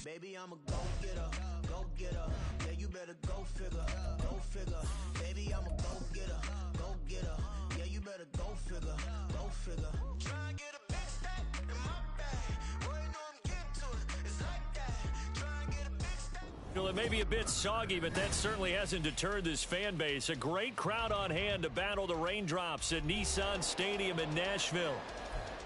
Baby, I'm a go-getter, go-getter. Yeah, you better go figure, go figure. Baby, I'm a go-getter, go-getter. Yeah, you better go figure, go figure. Try and get a big stack in my bag. Boy, you know I'm getting to it. It's like that. Try and get a big stack. Well, it may be a bit soggy, but that certainly hasn't deterred this fan base. A great crowd on hand to battle the raindrops at Nissan Stadium in Nashville.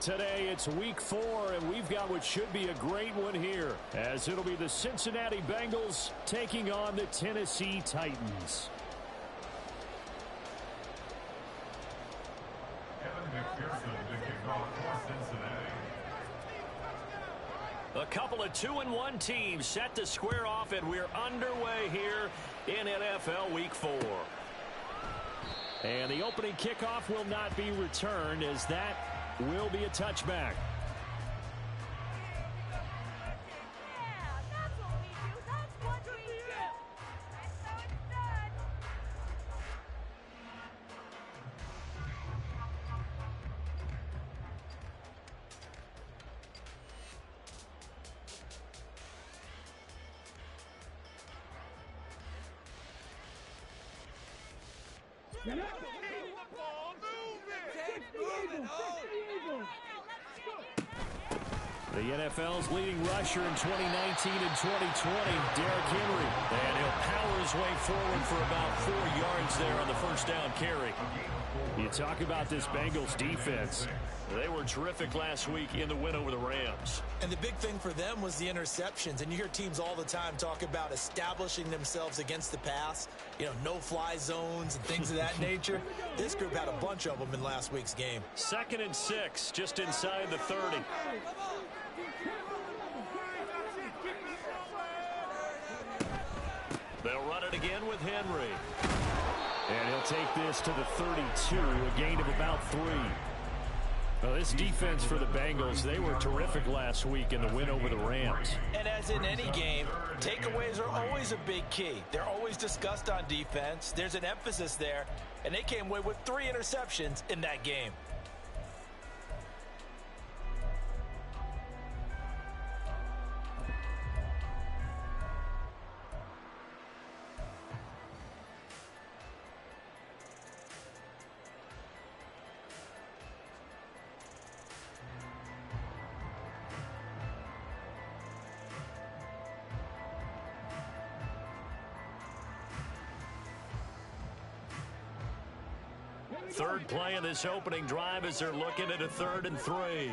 Today, it's week 4, and we've got what should be a great one here, as it'll be the Cincinnati Bengals taking on the Tennessee Titans. A couple of 2-1 teams set to square off, and we're underway here in NFL Week 4. And the opening kickoff will not be returned, as that will be a touchback. The NFL's leading rusher in 2019 and 2020, Derrick Henry. And he'll power his way forward for about 4 yards there on the first down carry. You talk about this Bengals defense. They were terrific last week in the win over the Rams. And the big thing for them was the interceptions. And you hear teams all the time talk about establishing themselves against the pass. You know, no-fly zones and things of that nature. This group had a bunch of them in last week's game. 2nd and 6, just inside the 30. They'll run it again with Henry. And he'll take this to the 32, a gain of about 3. Well, this defense for the Bengals, they were terrific last week in the win over the Rams. And as in any game, takeaways are always a big key. They're always discussed on defense. There's an emphasis there, and they came away with 3 interceptions in that game. Third play of this opening drive as they're looking at a 3rd and 3.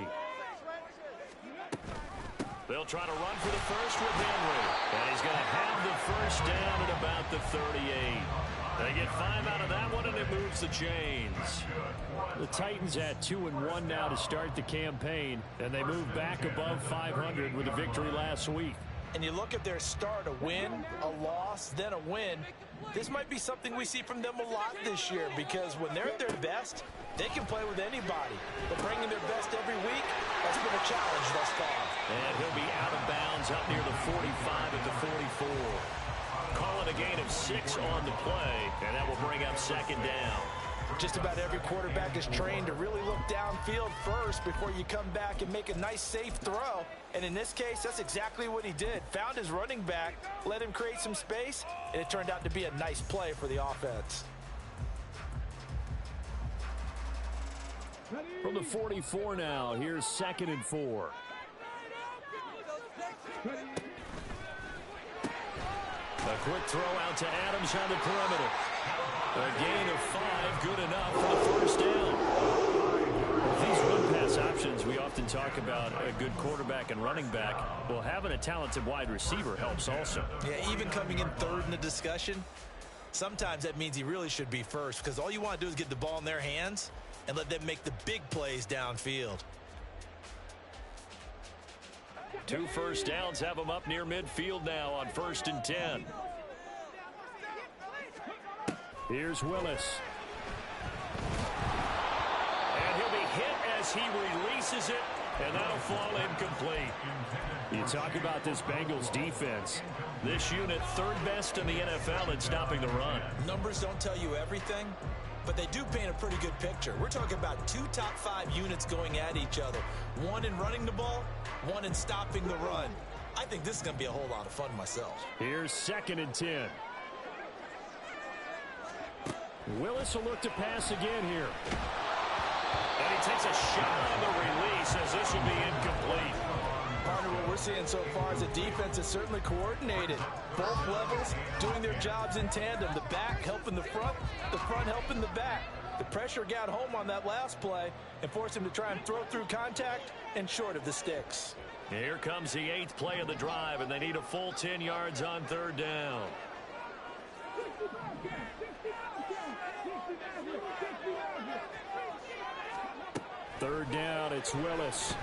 They'll try to run for the first with Henry. And he's going to have the first down at about the 38. They get 5 out of that one, and it moves the chains. The Titans at 2-1 now to start the campaign, and they move back above 500 with a victory last week. And you look at their start, a win, a loss, then a win. This might be something we see from them a lot this year, because when they're at their best, they can play with anybody. But bringing their best every week, that's been a challenge thus far. And he'll be out of bounds up near the 45 at the 44. Call it a gain of 6 on the play, and that will bring up 2nd down. Just about every quarterback is trained to really look downfield first before you come back and make a nice, safe throw. And in this case, that's exactly what he did. Found his running back, let him create some space, and it turned out to be a nice play for the offense. From the 44 now, here's 2nd and 4. A quick throw out to Adams on the perimeter. A gain of 5, good enough for the first down. These run-pass options, we often talk about a good quarterback and running back. Well, having a talented wide receiver helps also. Yeah, even coming in 3rd in the discussion, sometimes that means he really should be first, because all you want to do is get the ball in their hands and let them make the big plays downfield. 2 first downs have them up near midfield now on 1st and 10. Here's Willis. And he'll be hit as he releases it, and that'll fall incomplete. You talk about this Bengals defense. This unit 3rd best in the NFL in stopping the run. Numbers don't tell you everything, but they do paint a pretty good picture. We're talking about 2 top 5 units going at each other. 1 in running the ball, 1 in stopping the run. I think this is going to be a whole lot of fun myself. Here's 2nd and 10. Willis will look to pass again here. And he takes a shot on the release as this will be incomplete. Partner, what we're seeing so far is the defense is certainly coordinated. Both levels doing their jobs in tandem. The back helping the front helping the back. The pressure got home on that last play and forced him to try and throw through contact and short of the sticks. Here comes the 8th play of the drive, and they need a full 10 yards on 3rd down. Third down, it's Willis.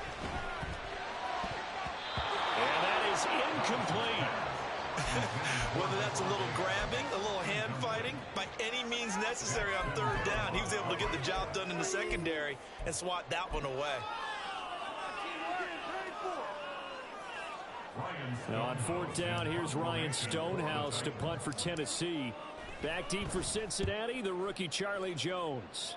And that is incomplete. Whether that's a little grabbing, a little hand fighting, by any means necessary on 3rd down, he was able to get the job done in the secondary and swat that one away. Now on 4th down, here's Ryan Stonehouse to punt for Tennessee. Back deep for Cincinnati, the rookie Charlie Jones.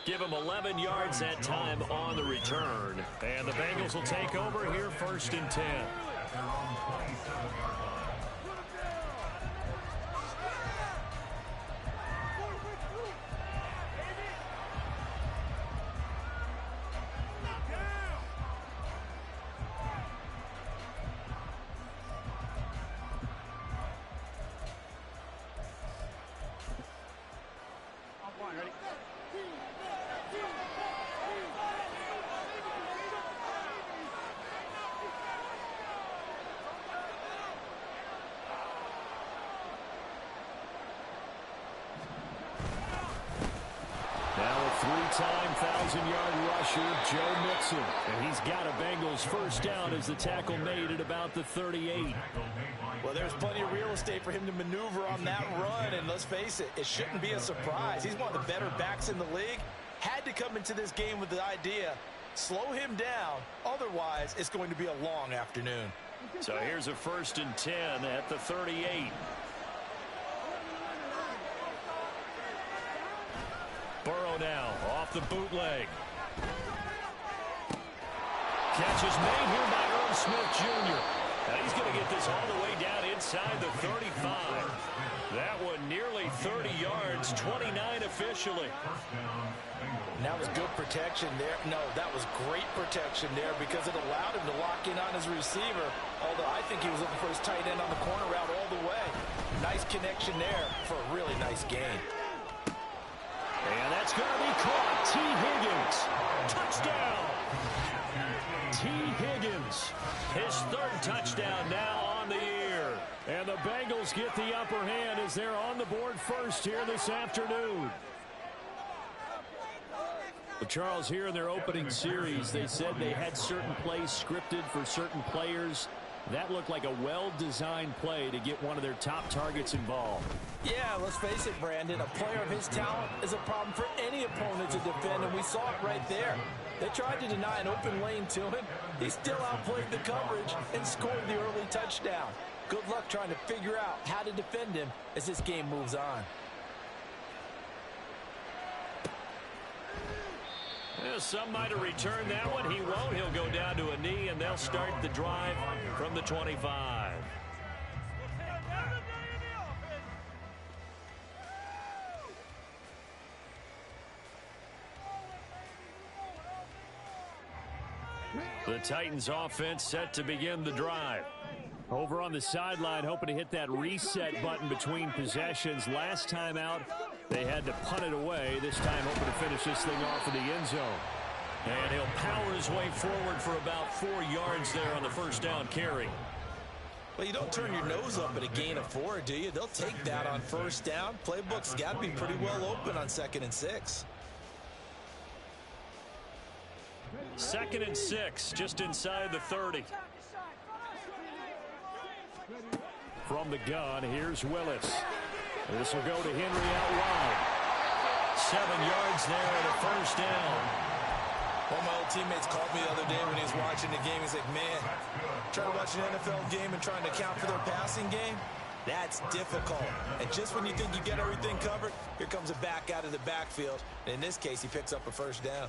Give him 11 yards that time on the return. And the Bengals will take over here 1st and 10. Three-time 1,000-yard rusher, Joe Mixon. And he's got a Bengals first down as the tackle made at about the 38. Well, there's plenty of real estate for him to maneuver on that run. And let's face it, it shouldn't be a surprise. He's one of the better backs in the league. Had to come into this game with the idea, slow him down. Otherwise, it's going to be a long afternoon. So here's a 1st and 10 at the 38. Burrow now off the bootleg. Catch is made here by Irv Smith Jr. Now he's going to get this all the way down inside the 35. That one nearly 30 yards, 29 officially. And that was good protection there. No, that was great protection there because it allowed him to lock in on his receiver. Although I think he was looking for his tight end on the corner route all the way. Nice connection there for a really nice gain. And that's going to be caught. T. Higgins. Touchdown. T. Higgins. His 3rd touchdown now on the year. And the Bengals get the upper hand as they're on the board first here this afternoon. Well, Charles, here in their opening series, they said they had certain plays scripted for certain players. That looked like a well-designed play to get one of their top targets involved. Yeah, let's face it, Brandon. A player of his talent is a problem for any opponent to defend, and we saw it right there. They tried to deny an open lane to him. He still outplayed the coverage and scored the early touchdown. Good luck trying to figure out how to defend him as this game moves on. Yeah, some might have returned that one. He won't. He'll go down to a knee, and they'll start the drive from the 25. The Titans offense set to begin the drive. Over on the sideline, hoping to hit that reset button between possessions. Last time out, they had to punt it away. This time, hoping to finish this thing off in the end zone. And he'll power his way forward for about 4 yards there on the first down carry. Well, you don't turn your nose up at a gain of 4, do you? They'll take that on first down. Playbook's got to be pretty well open on 2nd and 6. 2nd and 6, just inside the 30. From the gun, here's Willis. This will go to Henry out wide. 7 yards there at a first down. One of my old teammates called me the other day when he was watching the game. He's like, man, trying to watch an NFL game and trying to account for their passing game, That's difficult. And just when you think you get everything covered, here comes a back out of the backfield. And in this case, he picks up a first down.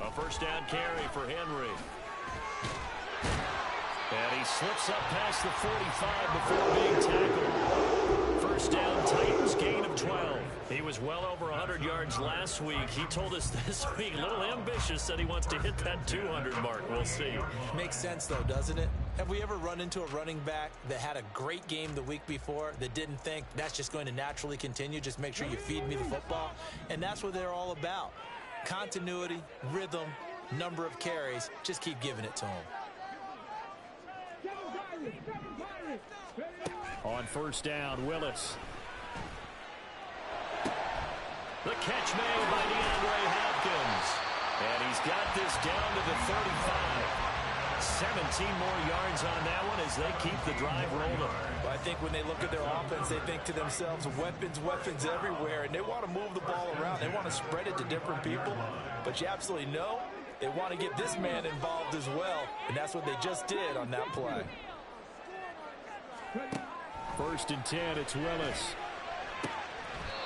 A first down carry for Henry. And he slips up past the 45 before being tackled. First down, Titans, gain of 12. He was well over 100 yards last week. He told us this week, a little ambitious, said he wants to hit that 200 mark. We'll see. Makes sense, though, doesn't it? Have we ever run into a running back that had a great game the week before that didn't think that's just going to naturally continue? Just make sure you feed me the football. And that's what they're all about. Continuity, rhythm, number of carries. Just keep giving it to him. On first down, Willis. The catch made by DeAndre Hopkins. And he's got this down to the 35. 17 more yards on that one as they keep the drive rolling. Well, I think when they look at their offense, they think to themselves, weapons everywhere, and they want to move the ball around. They want to spread it to different people, but you absolutely know they want to get this man involved as well, and that's what they just did on that play. First and 10, it's Willis.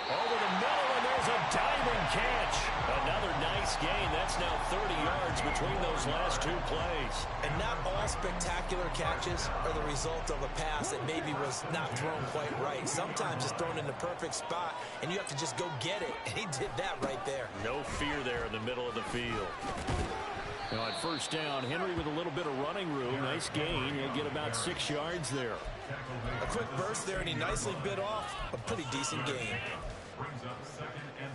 Over the middle, and there's a diving catch. Another nice gain. That's now 30 yards between those last two plays. And not all spectacular catches are the result of a pass that maybe was not thrown quite right. Sometimes it's thrown in the perfect spot, and you have to just go get it. And he did that right there. No fear there in the middle of the field. Now on first down, Henry with a little bit of running room. Nice gain. He'll get about 6 yards there. A quick burst there, and he nicely bit off a pretty decent gain. Brings up 2nd and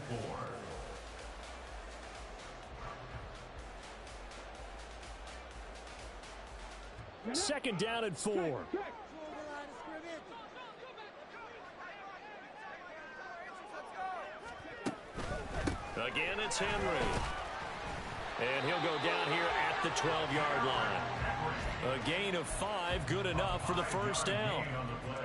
4. Second down and 4. Again, it's Henry. And he'll go down here at the 12-yard line. A gain of 5, good enough for the first down.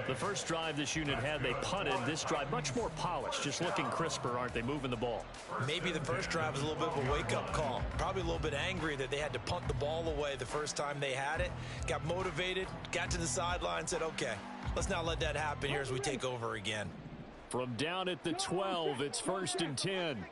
The first drive this unit had, they punted. This drive, much more polished, just looking crisper, aren't they, moving the ball? Maybe the first drive was a little bit of a wake-up call. Probably a little bit angry that they had to punt the ball away the first time they had it. Got motivated, got to the sideline, said, okay, let's not let that happen here as we take over again. From down at the 12, it's first and 10.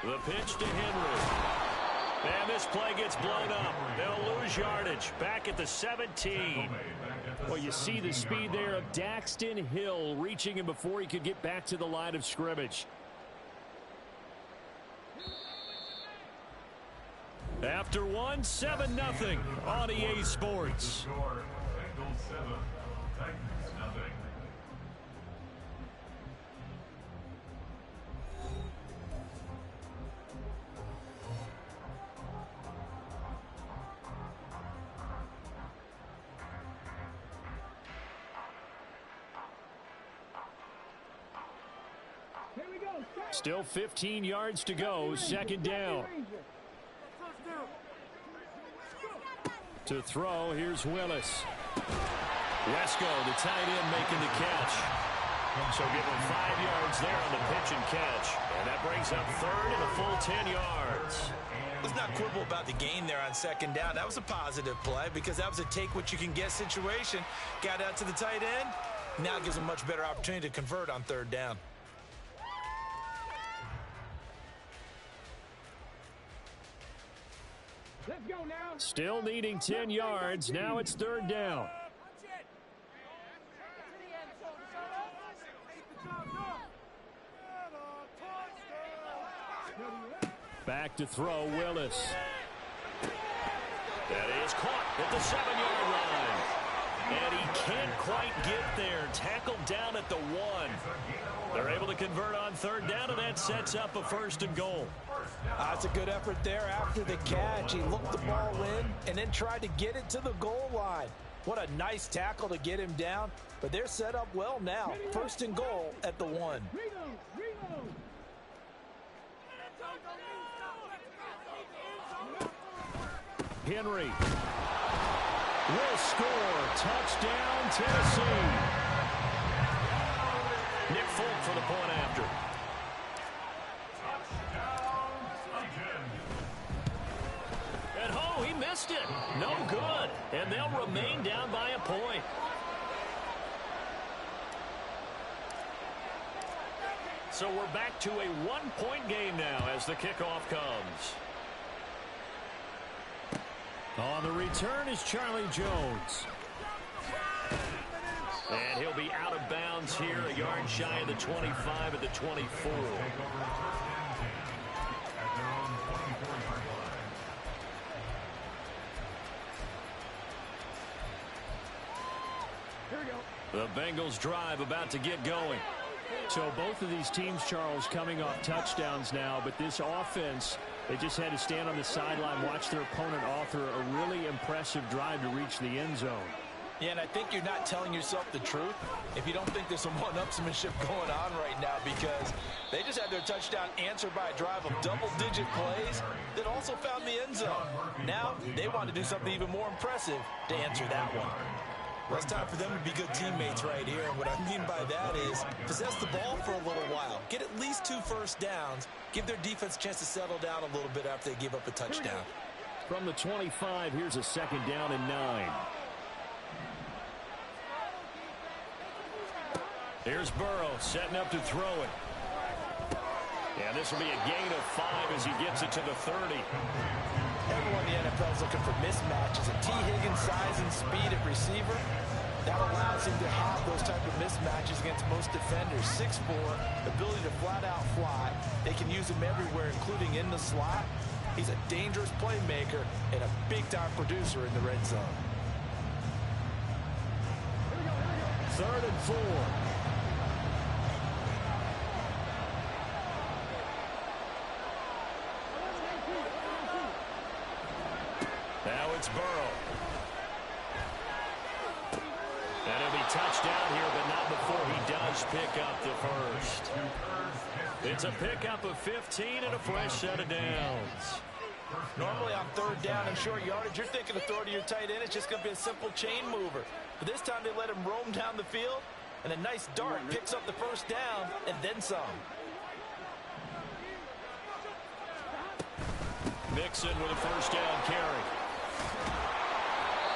The pitch to Henry. And this play gets blown up. They'll lose yardage. Back at the 17. Well, you see the speed there of Daxton Hill reaching him before he could get back to the line of scrimmage. After one, 7-0 on EA Sports. Bengals 7, Titans nothing. Still 15 yards to go. Second down. To throw, here's Willis. Wesco, the tight end, making the catch. So give him 5 yards there on the pitch and catch. And that brings up third and a full 10 yards. Let's not quibble about the gain there on second down. That was a positive play because that was a take-what-you-can-get situation. Got out to the tight end. Now it gives him a much better opportunity to convert on third down. Let's go now. Still needing 10 yards. Now it's third down. Back to throw, Willis. That is caught at the 7-yard line. And he can't quite get there. Tackled down at the 1. They're able to convert on third down, and that sets up a first and goal. That's a good effort there after the catch. He looked the ball in and then tried to get it to the goal line. What a nice tackle to get him down. But they're set up well now. First and goal at the 1. Henry. will score. Touchdown, Tennessee. Nick Folk for the point after. And he missed it. No good. And they'll remain down by a point. So we're back to a one-point game now as the kickoff comes. On the return is Charlie Jones. And he'll be out of bounds here, a yard shy of the 25 at the 24. The Bengals drive about to get going. So both of these teams, Charles, coming off touchdowns now, but this offense, they just had to stand on the sideline, watch their opponent author a really impressive drive to reach the end zone. Yeah, and I think you're not telling yourself the truth if you don't think there's some one-upsmanship going on right now, because they just had their touchdown answered by a drive of double-digit plays that also found the end zone. Now they want to do something even more impressive to answer that one. Well, it's time for them to be good teammates right here. And what I mean by that is possess the ball for a little while. Get at least 2 first downs. Give their defense a chance to settle down a little bit after they give up a touchdown. From the 25, here's a 2nd down and 9. Here's Burrow setting up to throw it. And this will be a gain of 5 as he gets it to the 30. Everyone in the NFL is looking for mismatches, and T. Higgins' size and speed at receiver, that allows him to have those type of mismatches against most defenders. 6'4", ability to flat-out fly. They can use him everywhere, including in the slot. He's a dangerous playmaker and a big-time producer in the red zone. 3rd and 4. Now it's Burrow. And he'll be touched down here, but not before he does pick up the first. It's a pickup of 15 and a fresh set of downs. Normally on 3rd down and short yardage, you're thinking of throw to your tight end. It's just going to be a simple chain mover. But this time they let him roam down the field, and a nice dart picks up the first down and then some. Mixon with a first down carry.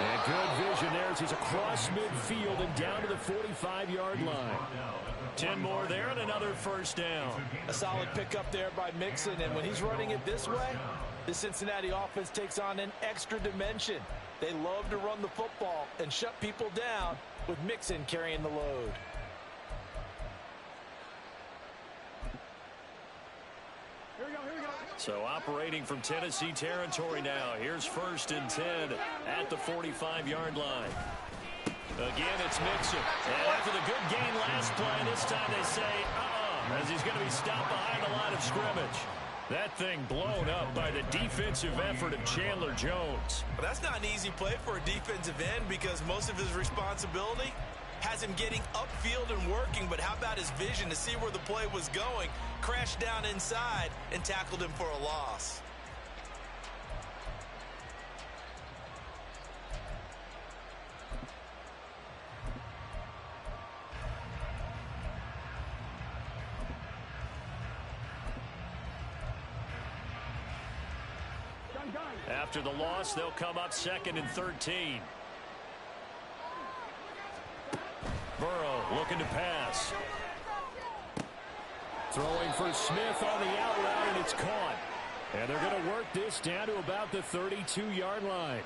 And good vision there as he's across midfield and down to the 45-yard line. 10 more there and another first down. A solid pickup there by Mixon, and when he's running it this way, the Cincinnati offense takes on an extra dimension. They love to run the football and shut people down with Mixon carrying the load. So operating from Tennessee territory now. Here's 1st and 10 at the 45-yard line. Again, it's Mixon. And after the good gain last play, this time they say, as he's going to be stopped behind the line of scrimmage. That thing blown up by the defensive effort of Chandler Jones. Well, that's not an easy play for a defensive end because most of his responsibility has him getting upfield and working, but how about his vision to see where the play was going, crashed down inside, and tackled him for a loss. After the loss, they'll come up 2nd and 13. Burrow looking to pass. Throwing for Smith on the out route, and it's caught. And they're going to work this down to about the 32-yard line.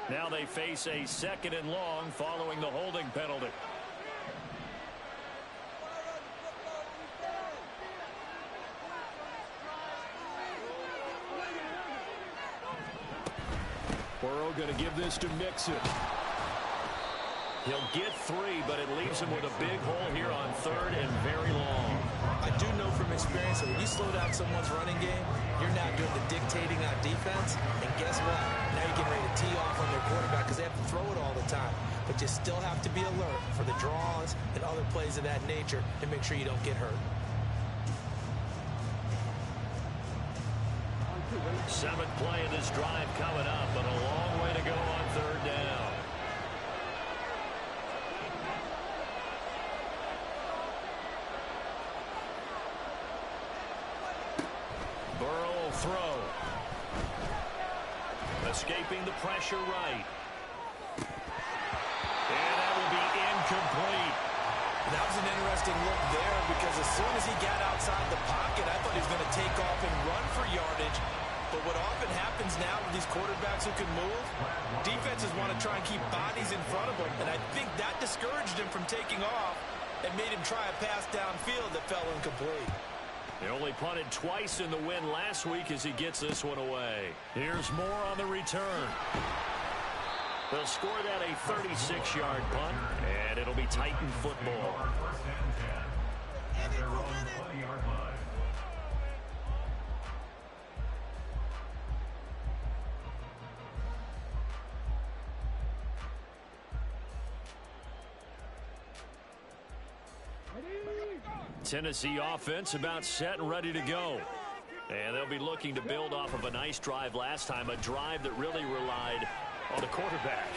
Now they face a 2nd and long following the holding penalty. Burrow going to give this to Mixon. He'll get 3, but it leaves him with a big hole here on 3rd and very long. I do know from experience that when you slow down someone's running game, you're now doing the dictating on defense. And guess what? Now you're getting ready to tee off on their quarterback because they have to throw it all the time. But you still have to be alert for the draws and other plays of that nature to make sure you don't get hurt. Seventh play of this drive coming up, but a long way to go on third down. Burrow will throw. Escaping the pressure right. And that will be incomplete. That was an interesting look there because as soon as he got outside the pocket, I thought he was going to take off and run for yardage. But what often happens now with these quarterbacks who can move, defenses want to try and keep bodies in front of them. And I think that discouraged him from taking off and made him try a pass downfield that fell incomplete. He only punted twice in the win last week as he gets this one away. Here's more on the return. They'll score that a 36-yard punt, and it'll be Titan football. First and 10. At their own 20-yard line. Tennessee offense about set and ready to go. And they'll be looking to build off of a nice drive last time, a drive that really relied on the quarterback.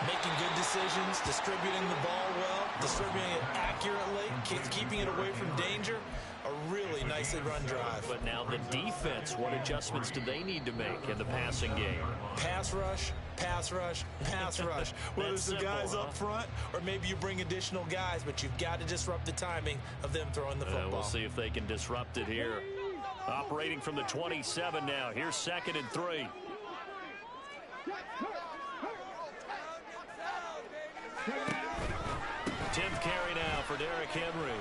Making good decisions, distributing the ball well, distributing it accurately, keeping it away from danger. A really nicely run drive. But now the defense, what adjustments do they need to make in the passing game? Pass rush, pass rush, pass rush. Whether it's the guys up front or maybe you bring additional guys, but you've got to disrupt the timing of them throwing the football. We'll see if they can disrupt it here. Operating from the 27 now. Here's 2nd and 3. Tenth carry now for Derrick Henry.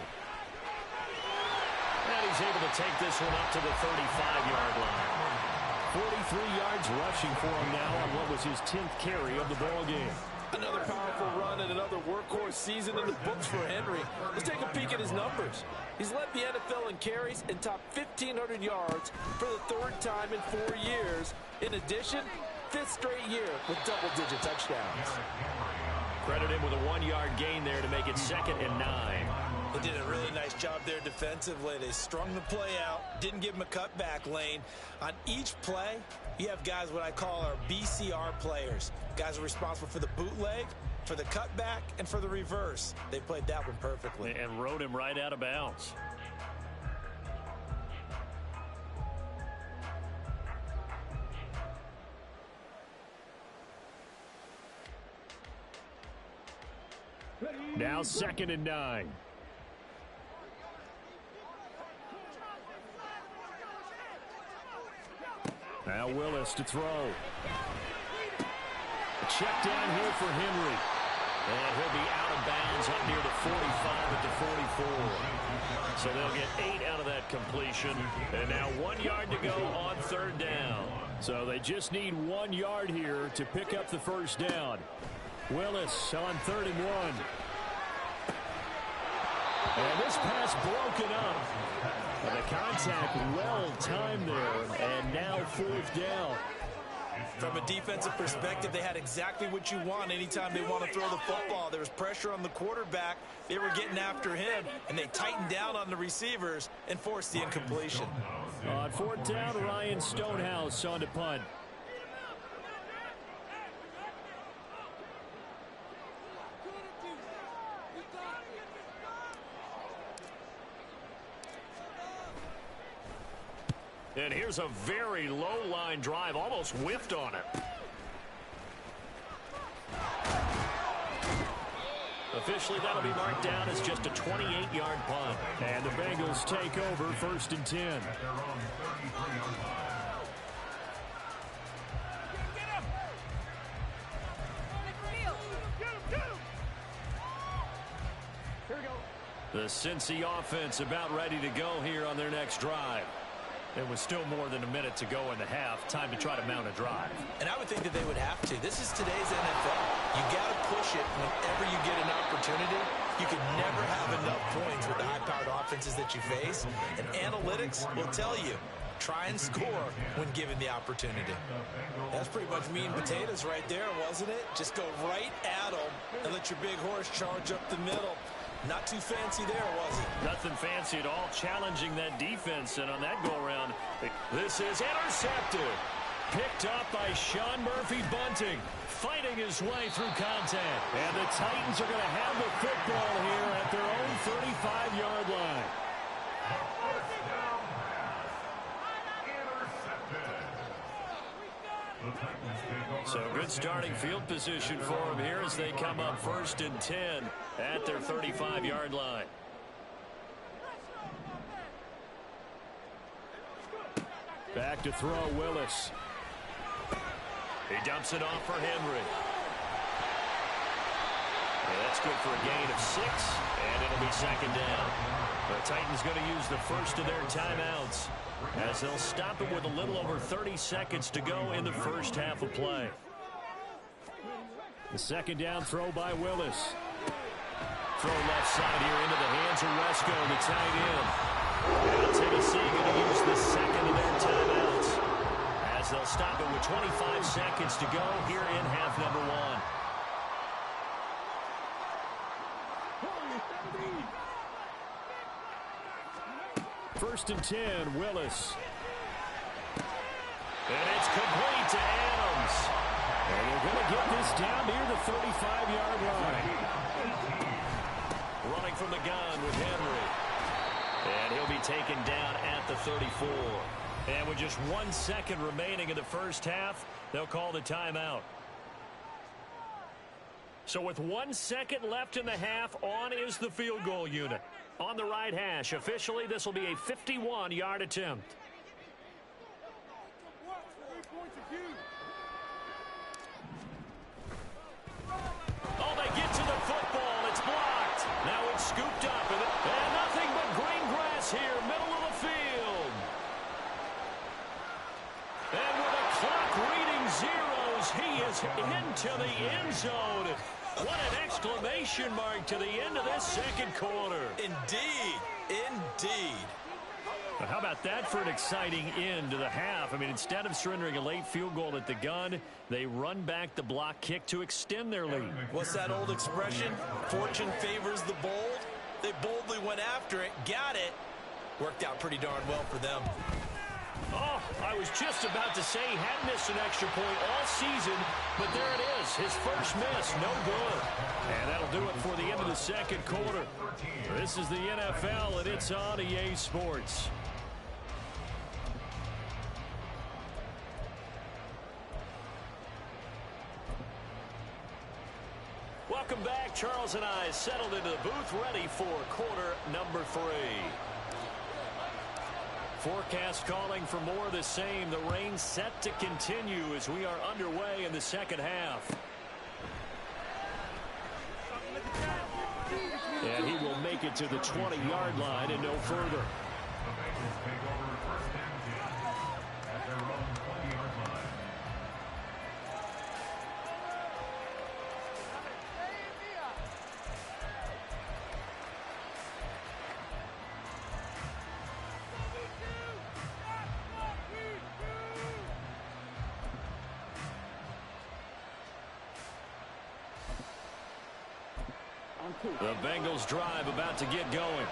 And he's able to take this one up to the 35-yard line. 43 yards rushing for him now on what was his 10th carry of the ball game. Another powerful run and another workhorse season in the books for Henry. Let's take a peek at his numbers. He's led the NFL in carries and topped 1,500 yards for the 3rd time in 4 years. In addition, 5th straight year with double-digit touchdowns. Credit him with a 1-yard gain there to make it 2nd and 9. They did a really nice job there defensively. They strung the play out, didn't give him a cutback lane. On each play, you have guys what I call our BCR players. Guys are responsible for the bootleg, for the cutback, and for the reverse. They played that one perfectly. And rode him right out of bounds. Now 2nd and 9. Now Willis to throw. Check down here for Henry. And he'll be out of bounds up near the 45 at the 44. So they'll get 8 out of that completion. And now 1 yard to go on 3rd down. So they just need 1 yard here to pick up the 1st down. Willis on 3rd and 1. And this pass broken up. And the contact well timed there. And now 4th down. From a defensive perspective, they had exactly what you want anytime they want to throw the football. There was pressure on the quarterback. They were getting after him, and they tightened down on the receivers and forced the incompletion. On 4th down, Ryan Stonehouse on to punt. And here's a very low-line drive, almost whiffed on it. Officially, that'll be marked down as just a 28-yard punt. And the Bengals take over 1st and 10. At their own 33-yard line. The Cincy offense about ready to go here on their next drive. There was still more than a minute to go in the half. Time to try to mount a drive. And I would think that they would have to. This is today's NFL. You got to push it whenever you get an opportunity. You can never have enough points with the high-powered offense offenses that you face, and analytics will tell you, try and score when given the opportunity. That's pretty much meat and potatoes right there, wasn't it? Just go right at them and let your big horse charge up the middle. Not too fancy there, was it? Nothing fancy at all, challenging that defense, and on that go-around, this is intercepted. Picked up by Sean Murphy-Bunting, fighting his way through contact. And the Titans are going to have the football here at their own 35-yard line. So good starting field position for them here as they come up 1st and 10 at their 35-yard line. Back to throw, Willis. He dumps it off for Henry. Yeah, that's good for a gain of 6, and it'll be 2nd down. The Titans going to use the first of their timeouts as they'll stop it with a little over 30 seconds to go in the first half of play. The 2nd down throw by Willis. Throw left side here into the hands of Resco, the tight end. And Tennessee going to use the 2nd of their timeouts as they'll stop it with 25 seconds to go here in half number 1. First and 10, Willis. And it's complete to Adams. And they're going to get this down near the 35-yard line. Running from the gun with Henry. And he'll be taken down at the 34. And with just 1 second remaining in the first half, they'll call the timeout. So with 1 second left in the half, on is the field goal unit. On the right hash, officially, this will be a 51-yard attempt. Oh, they get to the football. It's blocked. Now it's scooped up. And nothing but green grass here, middle of the field. And with the clock reading zeros, he is into the end zone. What an exclamation mark to the end of this second quarter. Indeed. Indeed. But how about that for an exciting end to the half? I mean, instead of surrendering a late field goal at the gun, they run back the block kick to extend their lead. What's that old expression? Fortune favors the bold. They boldly went after it, got it. Worked out pretty darn well for them. Oh, I was just about to say he hadn't missed an extra point all season, but there it is. His first miss, no good. And that'll do it for the end of the second quarter. This is the NFL, and it's on EA Sports. Welcome back. Charles and I settled into the booth, ready for quarter number 3. Forecast calling for more of the same. The rain set to continue as we are underway in the second half. And he will make it to the 20-yard line and no further. The Bengals drive about to get going.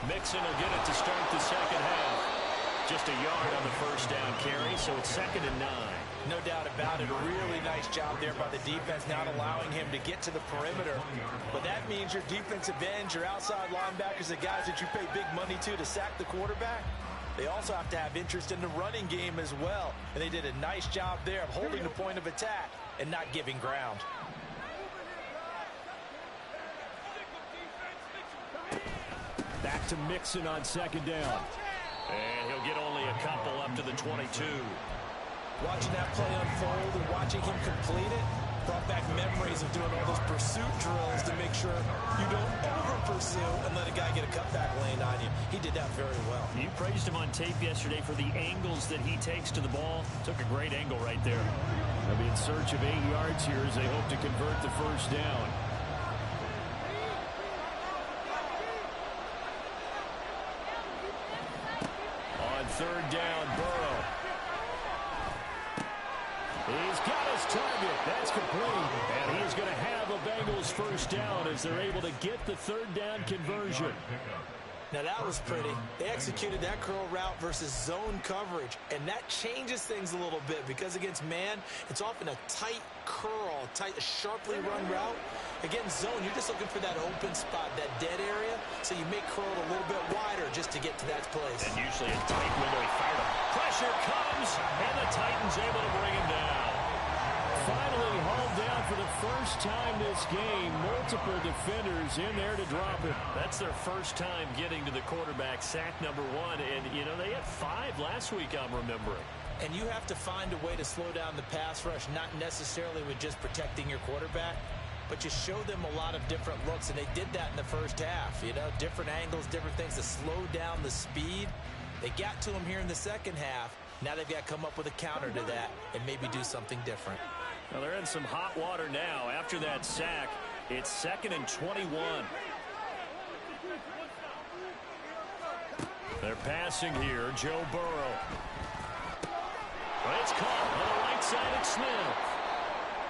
Mixon will get it to start the second half. Just a yard on the first down carry, so it's 2nd and 9. No doubt about it. A really nice job there by the defense, not allowing him to get to the perimeter. But that means your defensive ends, your outside linebackers, the guys that you pay big money to sack the quarterback, they also have to have interest in the running game as well. And they did a nice job there of holding the point of attack and not giving ground. Back to Mixon on 2nd down. And he'll get only a couple up to the 22. Watching that play unfold and watching him complete it brought back memories of doing all those pursuit drills to make sure you don't over-pursue and let a guy get a cutback lane on you. He did that very well. You praised him on tape yesterday for the angles that he takes to the ball. Took a great angle right there. They'll be in search of 8 yards here as they hope to convert the first down. third down. Burrow. He's got his target. That's complete. And he's going to have a Bengals first down as they're able to get the third down conversion. Now that was pretty. They executed that curl route versus zone coverage, and that changes things a little bit because against man, it's often a tight curl, sharply run route. Against zone, you're just looking for that open spot, that dead area, so you make curl a little bit wider just to get to that place. And usually a tight window. He fired up. Pressure comes, and the Titans able to bring him down. Finally hauled down for the first time this game. Multiple defenders in there to drop it. That's their first time getting to the quarterback, sack number 1. And, you know, they had 5 last week, I'm remembering. And you have to find a way to slow down the pass rush, not necessarily with just protecting your quarterback, but you show them a lot of different looks, and they did that in the first half. You know, different angles, different things to slow down the speed. They got to him here in the second half. Now they've got to come up with a counter to that and maybe do something different. Well, they're in some hot water now. After that sack, it's 2nd and 21. They're passing here. Joe Burrow. Well, it's caught on the right side of Smith.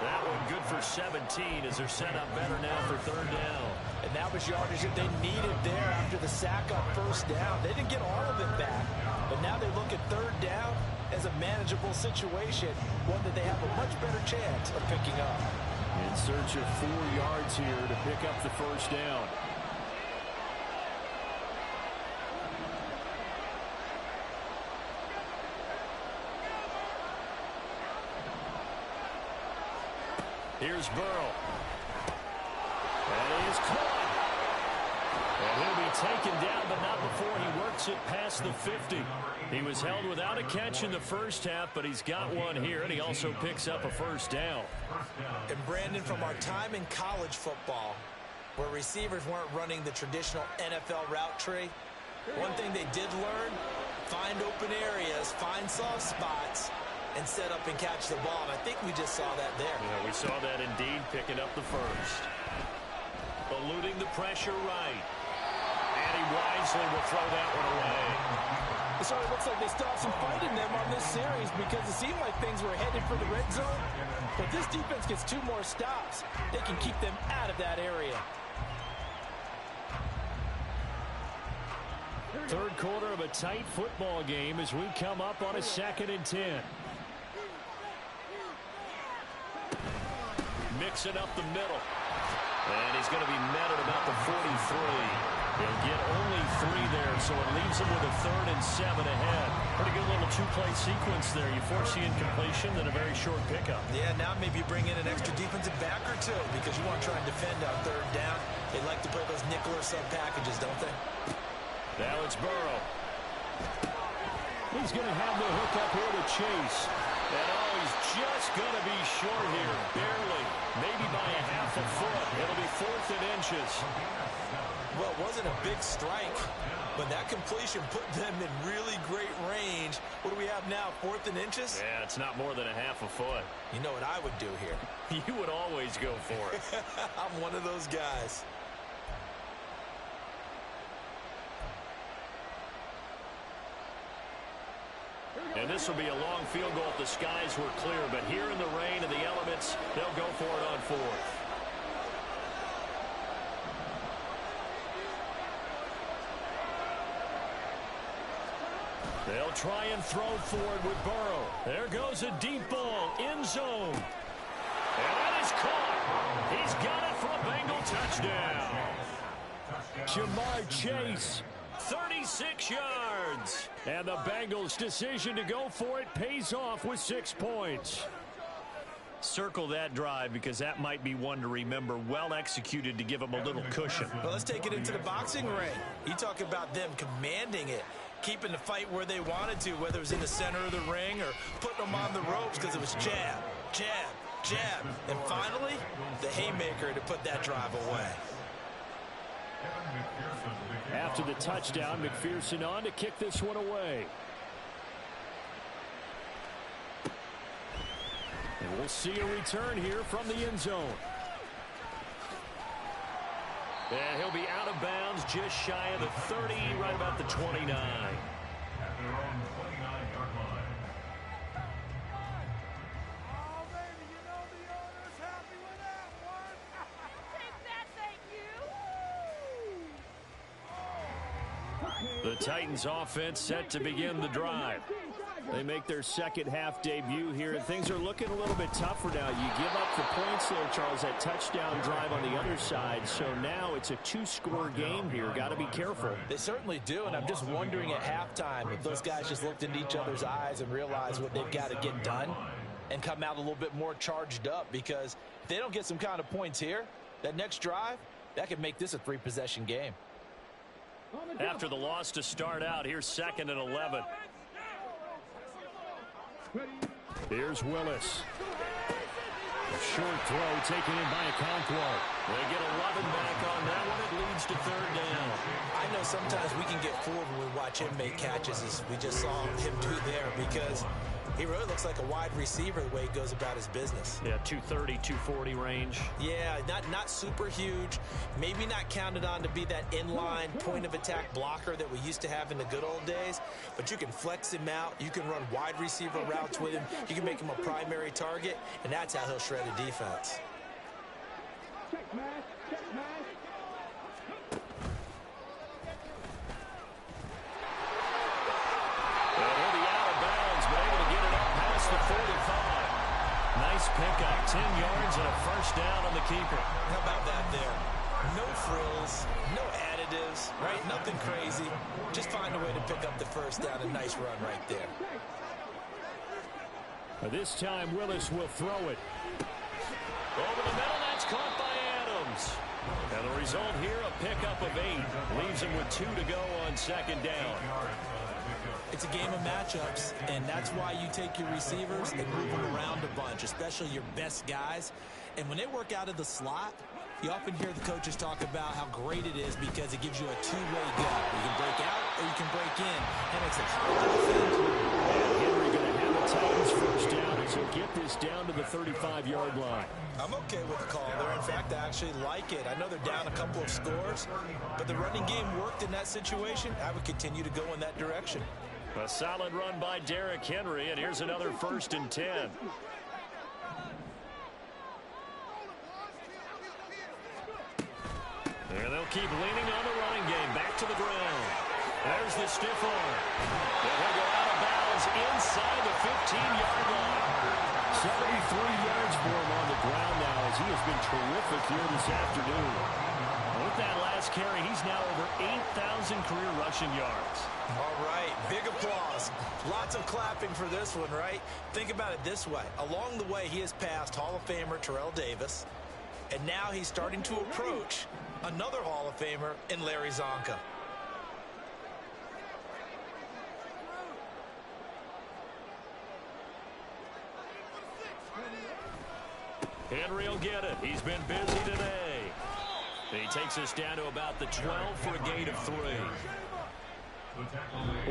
That one good for 17 as they're set up better now for third down. And that was yardage that they needed there after the sack on first down. They didn't get all of it back, but now they look at third down as a manageable situation, one that they have a much better chance of picking up. In search of 4 yards here to pick up the first down. Here's Burrow. And he is caught. And he'll be taken down, but not before he works it past the 50. He was held without a catch in the first half, but he's got one here, and he also picks up a first down. And Brandon, from our time in college football, where receivers weren't running the traditional NFL route tree, one thing they did learn, find open areas, find soft spots, and set up and catch the ball. And I think we just saw that there. Yeah, we saw that indeed, picking up the first. Eluding the pressure right. And he wisely will throw that one away. So it looks like they still have some fight in them on this series because it seemed like things were headed for the red zone. But this defense gets 2 more stops. They can keep them out of that area. Third quarter of a tight football game as we come up on a 2nd and 10. Mixing up the middle. And he's going to be met at about the 43. He'll get only 3 there, so it leaves him with a 3rd and 7 ahead. Pretty good little 2-play sequence there. You force the incompletion, then a very short pickup. Yeah, now maybe you bring in an extra defensive back or 2 because you want to try and defend on third down. They like to play those nickel or sub packages, don't they? Now it's Burrow. He's going to have the hook up here to Chase. And he's just going to be short here, barely, maybe by a half a foot. It'll be 4th and inches. Well, it wasn't a big strike, but that completion put them in really great range. What do we have now, 4th and inches? Yeah, it's not more than a half a foot. You know what I would do here? You would always go for it. I'm one of those guys. And this will be a long field goal if the skies were clear. But here in the rain and the elements, they'll go for it on 4th. They'll try and throw forward with Burrow. There goes a deep ball, end zone. And that is caught. He's got it for a Bengal touchdown. Jamar Chase, 36 yards. And the Bengals' decision to go for it pays off with 6 points. Circle that drive because that might be one to remember. Well executed to give them a little cushion. Well, let's take it into the boxing ring. You talk about them commanding it, keeping the fight where they wanted to, whether it was in the center of the ring or putting them on the ropes because it was jab, jab, jab. And finally, the haymaker to put that drive away. After the touchdown, McPherson on to kick this one away. And we'll see a return here from the end zone. And he'll be out of bounds just shy of the 30, right about the 29. their own 29-yard line. Oh, baby, you know the owner's happy with that one. Take that, thank you. The Titans offense set to begin the drive. They make their second half debut here, and things are looking a little bit tougher now. You give up the points there, Charles, that touchdown drive on the other side. So now it's a two-score game here. Got to be careful. They certainly do, and I'm just wondering at halftime if those guys just looked into each other's eyes and realized what they've got to get done and come out a little bit more charged up, because if they don't get some kind of points here, that next drive, that could make this a three-possession game. After the loss to start out, here's 2nd and 11. Here's Willis. Short throw taken in by Okonkwo. They get 11 back on that one. It leads to 3rd down. I know sometimes we can get fooled when we watch him make catches, as we just saw him do there, because he really looks like a wide receiver the way he goes about his business. Yeah, 230, 240 range. Yeah, not super huge. Maybe not counted on to be that inline point-of-attack blocker that we used to have in the good old days, but you can flex him out. You can run wide receiver routes with him. You can make him a primary target, and that's how he'll shred a defense. Pickup, 10 yards and a 1st down on the keeper. How about that there? No frills, no additives, right? Nothing crazy. Just find a way to pick up the 1st down. A nice run right there. This time, Willis will throw it. Over the middle, that's caught by Adams. And the result here, a pickup of 8. Leaves him with 2 to go on 2nd down. It's a game of matchups, and that's why you take your receivers and move them around a bunch, especially your best guys. And when they work out of the slot, you often hear the coaches talk about how great it is because it gives you a two-way go. You can break out or you can break in, and it's hard to defend. And Henry going to have the Titans 1st down as he'll get this down to the 35-yard line. I'm okay with the call there. In fact, I actually like it. I know they're down a couple of scores, but the running game worked in that situation. I would continue to go in that direction. A solid run by Derrick Henry, and here's another 1st and 10. And they'll keep leaning on the running game. Back to the ground. There's the stiff arm. And he'll go out of bounds inside the 15-yard line. 73 yards for him on the ground now, as he has been terrific here this afternoon. With that last carry, he's now over 8,000 career rushing yards. All right, big applause. Lots of clapping for this one, right? Think about it this way. Along the way, he has passed Hall of Famer Terrell Davis, and now he's starting to approach another Hall of Famer in Larry Zonka. Henry will get it. He's been busy today. And he takes us down to about the 12 for a gain of 3.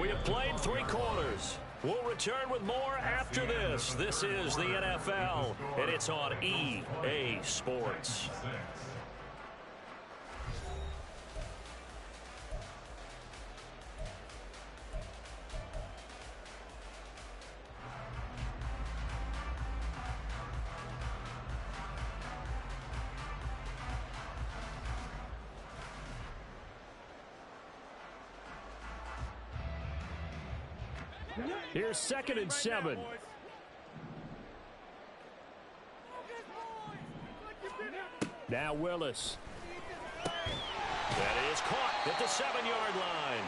We have played 3 quarters. We'll return with more after this. This is the NFL, and it's on EA Sports. Here's 2nd and 7. Now Willis. That is caught at the 7-yard line.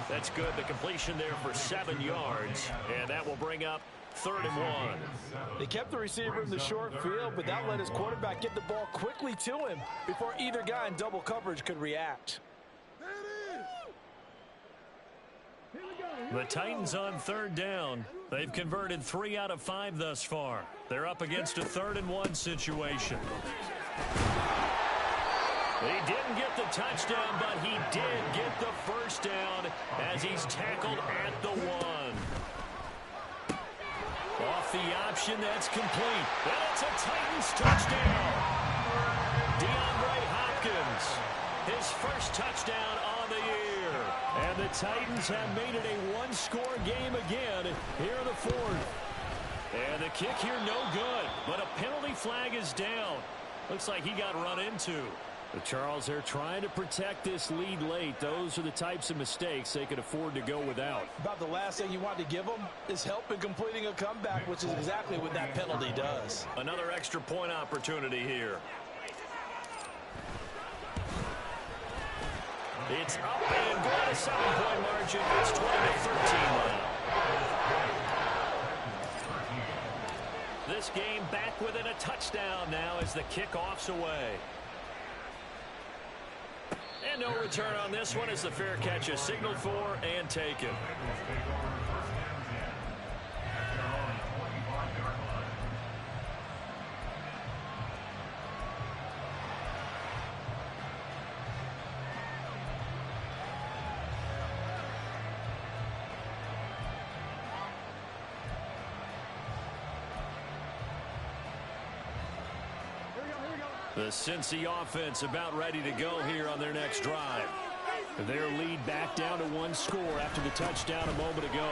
That's good. The completion there for 7 yards, and that will bring up 3rd and 1. They kept the receiver in the short field, but that let his quarterback get the ball quickly to him before either guy in double coverage could react. The Titans on 3rd down. They've converted 3 out of 5 thus far. They're up against a 3rd and 1 situation. He didn't get the touchdown, but he did get the 1st down as he's tackled at the 1. Off the option, that's complete. And it's a Titans touchdown. DeAndre Hopkins, his 1st touchdown on the year. And the Titans have made it a one-score game again here in the fourth. And the kick here no good, but a penalty flag is down. Looks like he got run into. The Charles, they're trying to protect this lead late. Those are the types of mistakes they could afford to go without. About the last thing you want to give them is help in completing a comeback, which is exactly what that penalty does. Another extra point opportunity here. It's up and good, a 7-point margin. It's 20-13 now. This game back within a touchdown now as the kickoff's away. And no return on this one as the fair catch is signaled for and taken. The Cincy offense about ready to go here on their next drive. Their lead back down to one score after the touchdown a moment ago.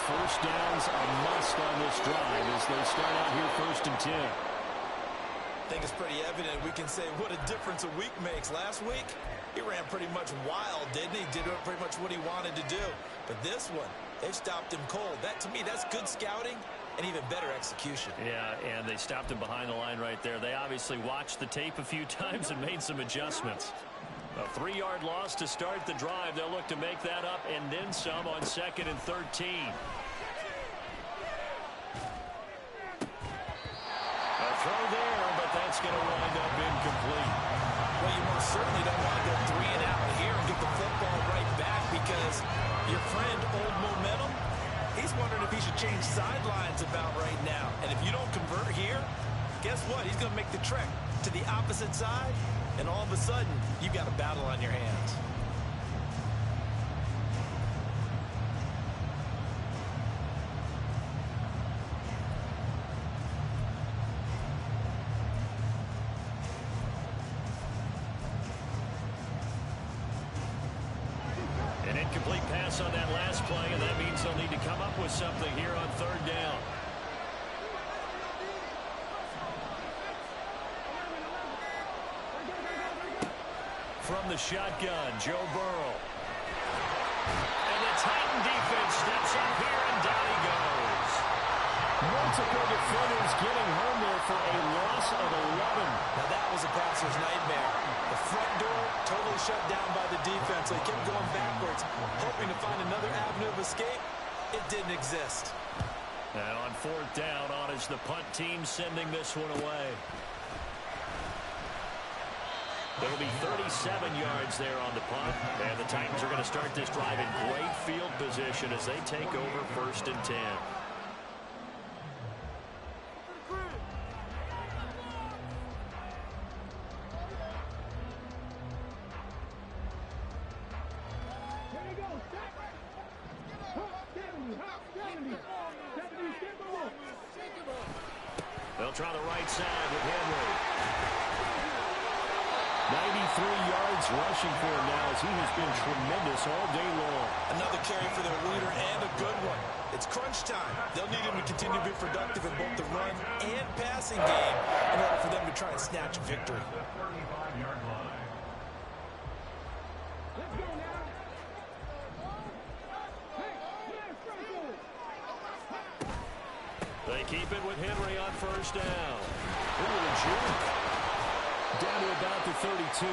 First down's a must on this drive as they start out here 1st and 10. I think it's pretty evident. We can say what a difference a week makes. Last week, he ran pretty much wild, didn't he? Did pretty much what he wanted to do. But this one, they've stopped him cold. That, to me, that's good scouting and even better execution. Yeah, and they stopped him behind the line right there. They obviously watched the tape a few times and made some adjustments. A 3-yard loss to start the drive. They'll look to make that up and then some on 2nd and 13. A throw there, but that's going to wind up incomplete. Well, you most certainly don't want to go 3 and out here and get the football right back because your friend, Old Momentum, he's wondering if he should change sidelines about right now. And if you don't convert here, guess what? He's going to make the trek to the opposite side, and all of a sudden, you've got a battle on your hands. An incomplete pass on that last play, and that means they'll need to come up with something here on 3rd down. From the shotgun, Joe Burrow. And the Titan defense steps up here, and down he goes. Multiple defenders getting home there for a loss of 11. Now that was a passer's nightmare. The front door totally shut down by the defense. They kept going backwards, hoping to find another avenue of escape. It didn't exist. And on 4th down, on is the punt team sending this one away. It'll be 37 yards there on the punt. And the Titans are going to start this drive in great field position as they take over 1st and 10. They'll try the right side with Henry. 93 yards rushing for him now as he has been tremendous all day long. Another carry for their leader and a good one. It's crunch time. They'll need him to continue to be productive in both the run and passing game in order for them to try and snatch a victory. They keep it with Henry on 1st down. Ooh, a juke. Down to about the 32.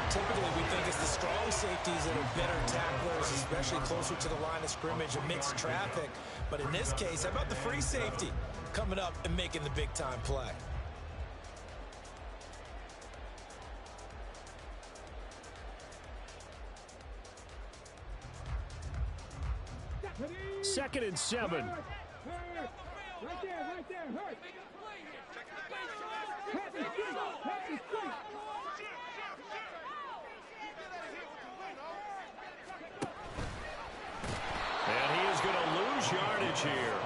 Typically, we think it's the strong safeties that are better tacklers, especially closer to the line of scrimmage amidst traffic. But in this case, how about the free safety coming up and making the big-time play? Second and 7. Right there, hurt. And he is going to lose yardage here.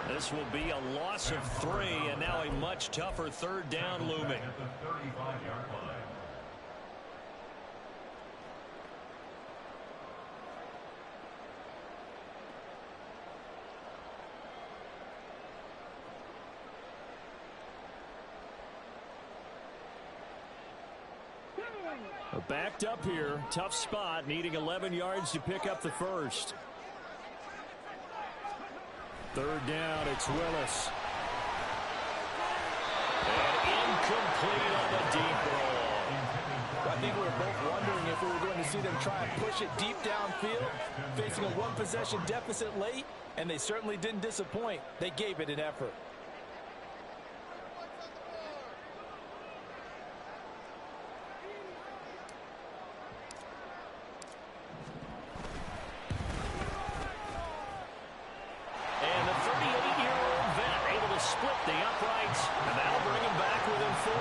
This will be a loss of 3, and now a much tougher 3rd down looming. Backed up here. Tough spot. Needing 11 yards to pick up the first. Third down. It's Willis. And incomplete on the deep ball. I think we were both wondering if we were going to see them try and push it deep downfield, facing a one-possession deficit late, and they certainly didn't disappoint. They gave it an effort. And the 38-year-old vet able to split the uprights, and that'll bring him back within 4.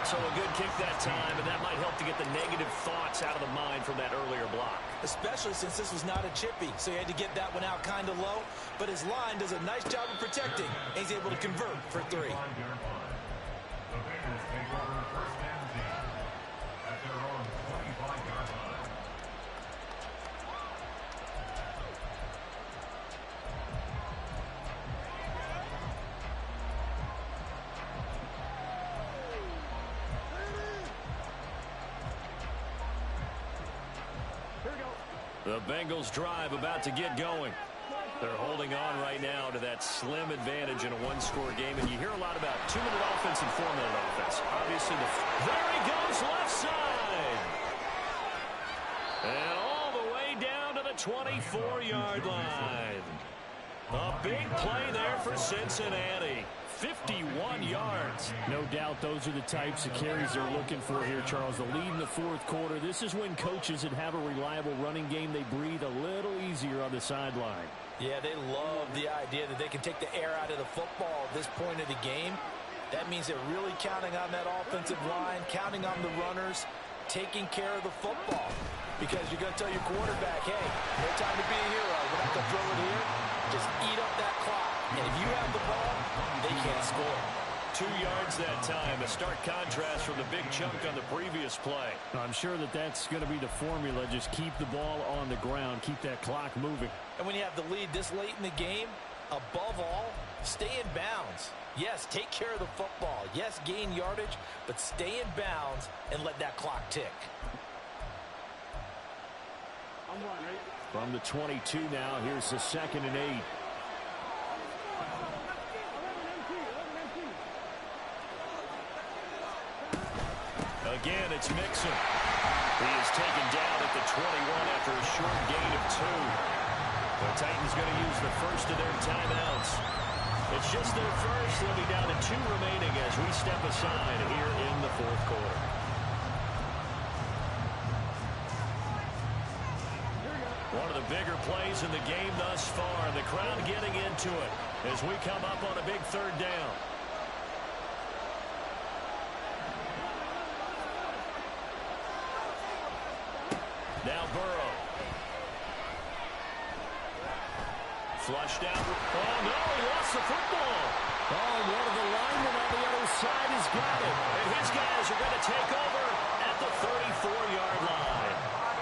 So a good kick that time, and that might help to get the negative thoughts out of the mind from that earlier block. Especially since this was not a chippy, so he had to get that one out kind of low. But his line does a nice job of protecting, and he's able to convert for 3. The Bengals take over first and 10 at their own 25-yard line. The Bengals drive about to get going. They're holding on right now to that slim advantage in a one-score game, and you hear a lot about 2-minute offense and 4-minute offense. Obviously, there he goes left side. And all the way down to the 24-yard line. A big play there for Cincinnati. 51 yards. No doubt those are the types of carries they're looking for here, Charles. The lead in the fourth quarter. This is when coaches that have a reliable running game, they breathe a little easier on the sideline. Yeah, they love the idea that they can take the air out of the football at this point of the game. That means they're really counting on that offensive line, counting on the runners, taking care of the football. Because you're going to tell your quarterback, hey, no time to be a hero. We're not going to throw it here. Just eat up that clock. And if you have the ball, they can't score. 2 yards that time. A stark contrast from the big chunk on the previous play. I'm sure that that's going to be the formula. Just keep the ball on the ground. Keep that clock moving. And when you have the lead this late in the game, above all, stay in bounds. Yes, take care of the football. Yes, gain yardage, but stay in bounds and let that clock tick. From the 22 now, here's the 2nd and 8. Again, it's Mixon. He is taken down at the 21 after a short gain of 2. The Titans going to use the first of their timeouts. It's just their first. They'll be down to 2 remaining as we step aside here in the fourth quarter. One of the bigger plays in the game thus far. The crowd getting into it as we come up on a big 3rd down. Now Burrow. Flushed out. Oh, no, he lost the football. Oh, one of the linemen on the other side has got it. And his guys are going to take over at the 34-yard line.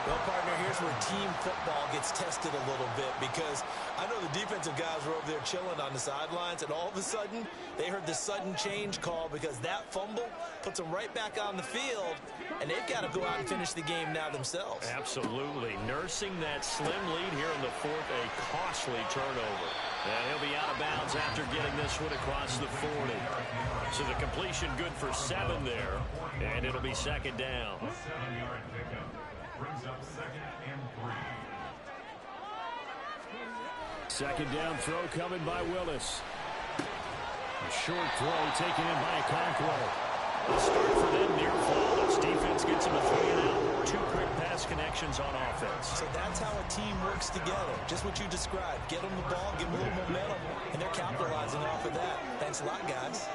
Well, partner, here's where team football gets tested a little bit because I know the defensive guys were over there chilling on the sidelines, and all of a sudden, they heard the sudden change call because that fumble puts them right back on the field, and they've got to go out and finish the game now themselves. Absolutely. Nursing that slim lead here in the fourth, a costly turnover. And he'll be out of bounds after getting this one across the 40. So the completion good for 7 there, and it'll be 2nd down. A 7-yard pickup brings up 2nd and 3. 2nd down throw coming by Willis. A short throw taken in by Okonkwo. The start for them near flawless. Defense gets him a 3-and-out. 2 quick pass connections on offense. So that's how a team works together. Just what you described. Get them the ball, give them a little momentum, and they're capitalizing off of that. Thanks a lot, guys.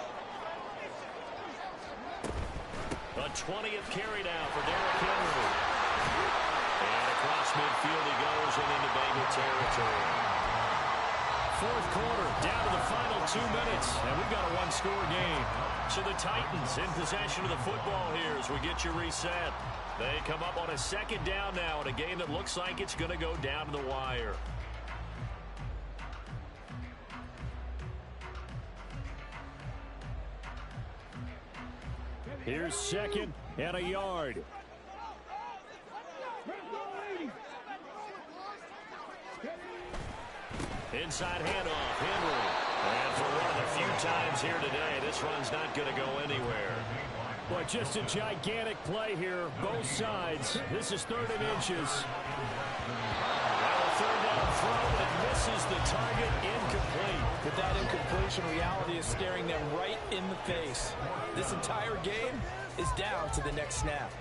A 20th carry now for Derrick Henry. And across midfield he goes and into Bengal territory. Fourth quarter, down to the final 2 minutes, and we've got a one-score game. So the Titans in possession of the football here as we get you reset. They come up on a 2nd down now in a game that looks like it's going to go down to the wire. Here's 2nd and a yard. Inside handoff, Henry. And for one of the few times here today, this run's not going to go anywhere. Well, just a gigantic play here, both sides. This is 3rd and inches. Now a 3rd down throw that misses the target, incomplete. But that incompletion, reality is staring them right in the face. This entire game is down to the next snap.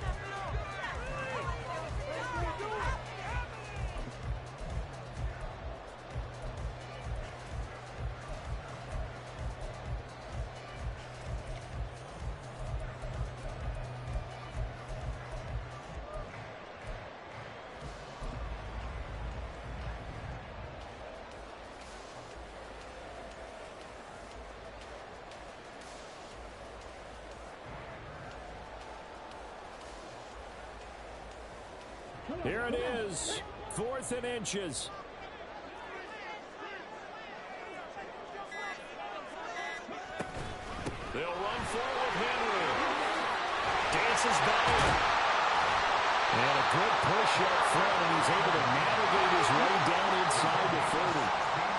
Here it is, 4th and inches. They'll run forward, Henry. Dances back. And a good push up front, and he's able to navigate his way down inside the 30.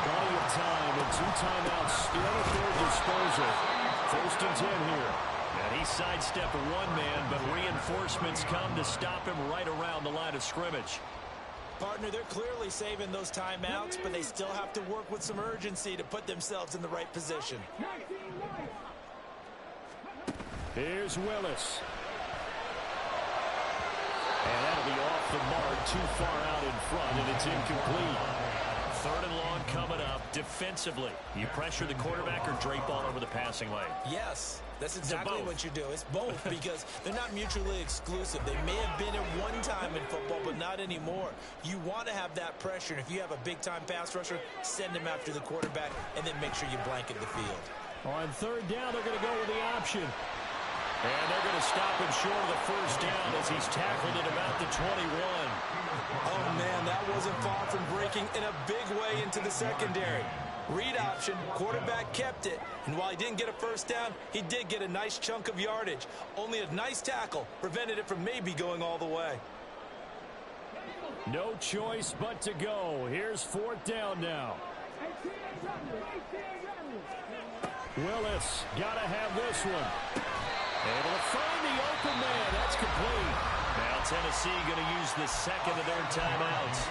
Plenty of time and 2 timeouts, still at their disposal. 1st and 10 here. And he sidestepped one man, but reinforcements come to stop him right around the line of scrimmage. Partner, they're clearly saving those timeouts, but they still have to work with some urgency to put themselves in the right position. Here's Willis. And that'll be off the mark, too far out in front, and it's incomplete. 3rd and long coming up. Defensively, you pressure the quarterback or drape all over the passing lane? Yes, that's exactly what you do. It's both because they're not mutually exclusive. They may have been at one time in football, but not anymore. You want to have that pressure, and if you have a big-time pass rusher, send him after the quarterback, and then make sure you blanket the field. On 3rd down, they're going to go with the option. And they're going to stop him short of the 1st down as he's tackled at about the 21. Oh, man, that wasn't far from breaking in a big way into the secondary. Read option, quarterback kept it, and while he didn't get a 1st down, he did get a nice chunk of yardage. Only a nice tackle prevented it from maybe going all the way. No choice but to go. Here's 4th down now. Willis, gotta have this one. Able to find the open man. That's complete. Now Tennessee going to use the 2nd of their timeouts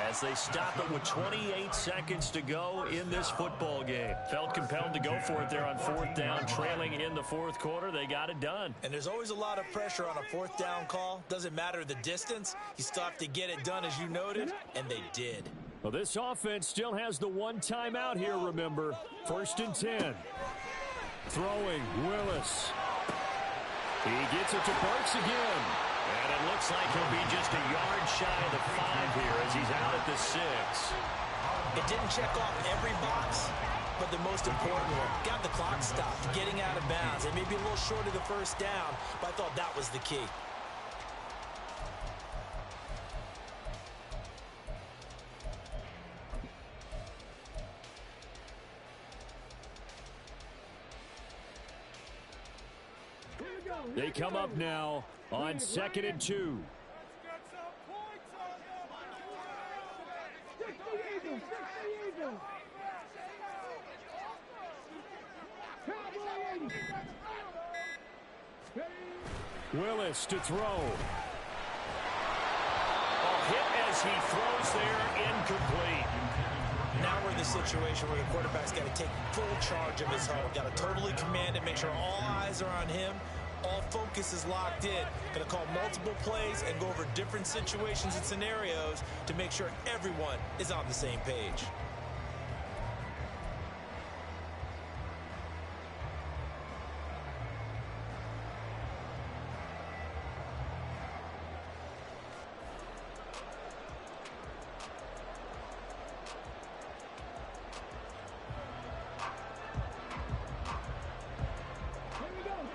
as they stop it with 28 seconds to go in this football game. Felt compelled to go for it there on 4th down, trailing in the 4th quarter. They got it done. And there's always a lot of pressure on a 4th down call. Doesn't matter the distance. You still have to get it done, as you noted, and they did. Well, this offense still has the 1 timeout here, remember. 1st and 10. Throwing, Willis. He gets it to Burks again. And it looks like he'll be just a yard shy of the 5 here as he's out at the 6. It didn't check off every box, but the most important one, got the clock stopped, getting out of bounds. It may be a little short of the 1st down, but I thought that was the key. They come up now on 2nd and 2. Willis to throw. Hit as he throws there, incomplete. Now we're in the situation where the quarterback's got to take full charge of his home. Got to totally command it, make sure all eyes are on him. All focus is locked in. Going to call multiple plays and go over different situations and scenarios to make sure everyone is on the same page.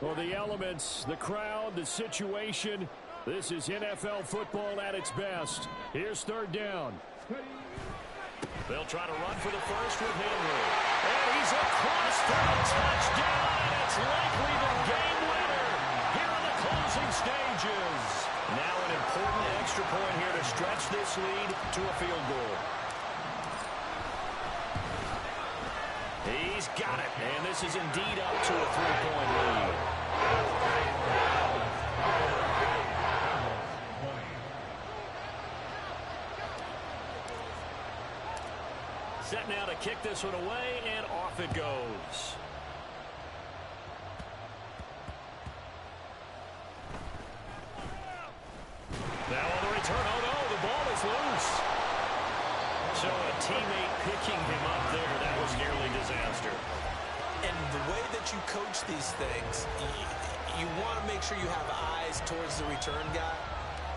Well, the elements, the crowd, the situation. This is NFL football at its best. Here's 3rd down. They'll try to run for the 1st with Henry. And he's across for a touchdown, and it's likely the game winner. extra point here to stretch this lead to a field goal. He's got it, and this is indeed up to a 3-point lead. Set now to kick this one away, and off it goes. Now on the return, oh no, the ball is loose. So a teammate picking him up there, that was nearly disaster. And the way that you coach these things, you want to make sure you have eyes towards the return guy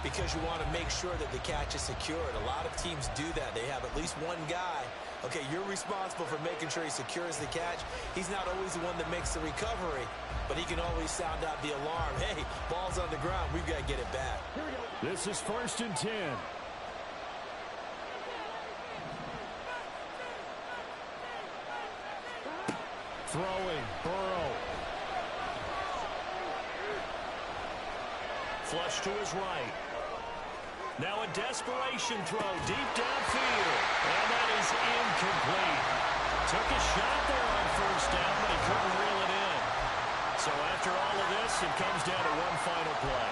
because you want to make sure that the catch is secured. A lot of teams do that. They have at least one guy. Okay, you're responsible for making sure he secures the catch. He's not always the one that makes the recovery, but he can always sound out the alarm. Hey, ball's on the ground. We've got to get it back. This is 1st and 10. Throwing, Burrow. Flush to his right. Now a desperation throw deep downfield. And that is incomplete. Took a shot there on 1st down, but he couldn't reel it in. So after all of this, it comes down to one final play.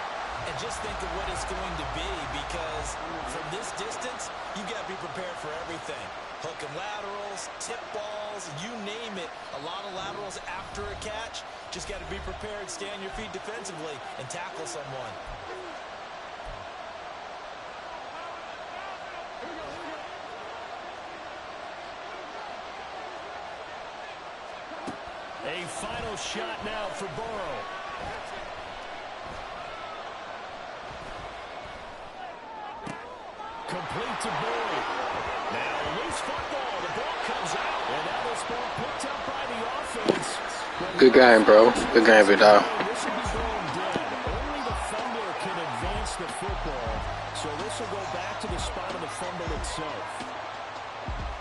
And just think of what it's going to be, because from this distance, you got to be prepared for everything. Hook and laterals, tip balls, you name it. A lot of laterals after a catch. Just got to be prepared, stay on your feet defensively, and tackle someone. A final shot now for Burrow. Complete to Boyd. Now loose football. The ball comes out. And now this ball picked up by the offense. Good game, bro. Good game, Vidal. This will be thrown dead. Only the fumbler can advance the football. So this will go back to the spot of the fumble itself.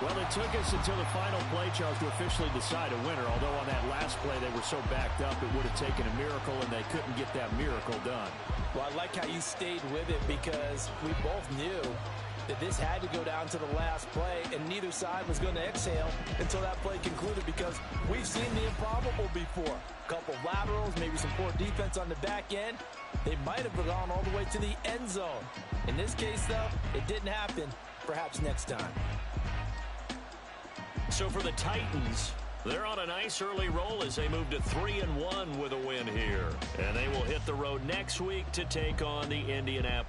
Well, it took us until the final play, Charles, to officially decide a winner. Although on that last play they were so backed up, it would have taken a miracle, and they couldn't get that miracle done. Well, I like how you stayed with it, because we both knew that this had to go down to the last play, and neither side was going to exhale until that play concluded, because we've seen the improbable before. A couple of laterals, maybe some poor defense on the back end. They might have gone all the way to the end zone. In this case, though, it didn't happen. Perhaps next time. So for the Titans, they're on a nice early roll as they move to 3-1 with a win here. And they will hit the road next week to take on the Indianapolis.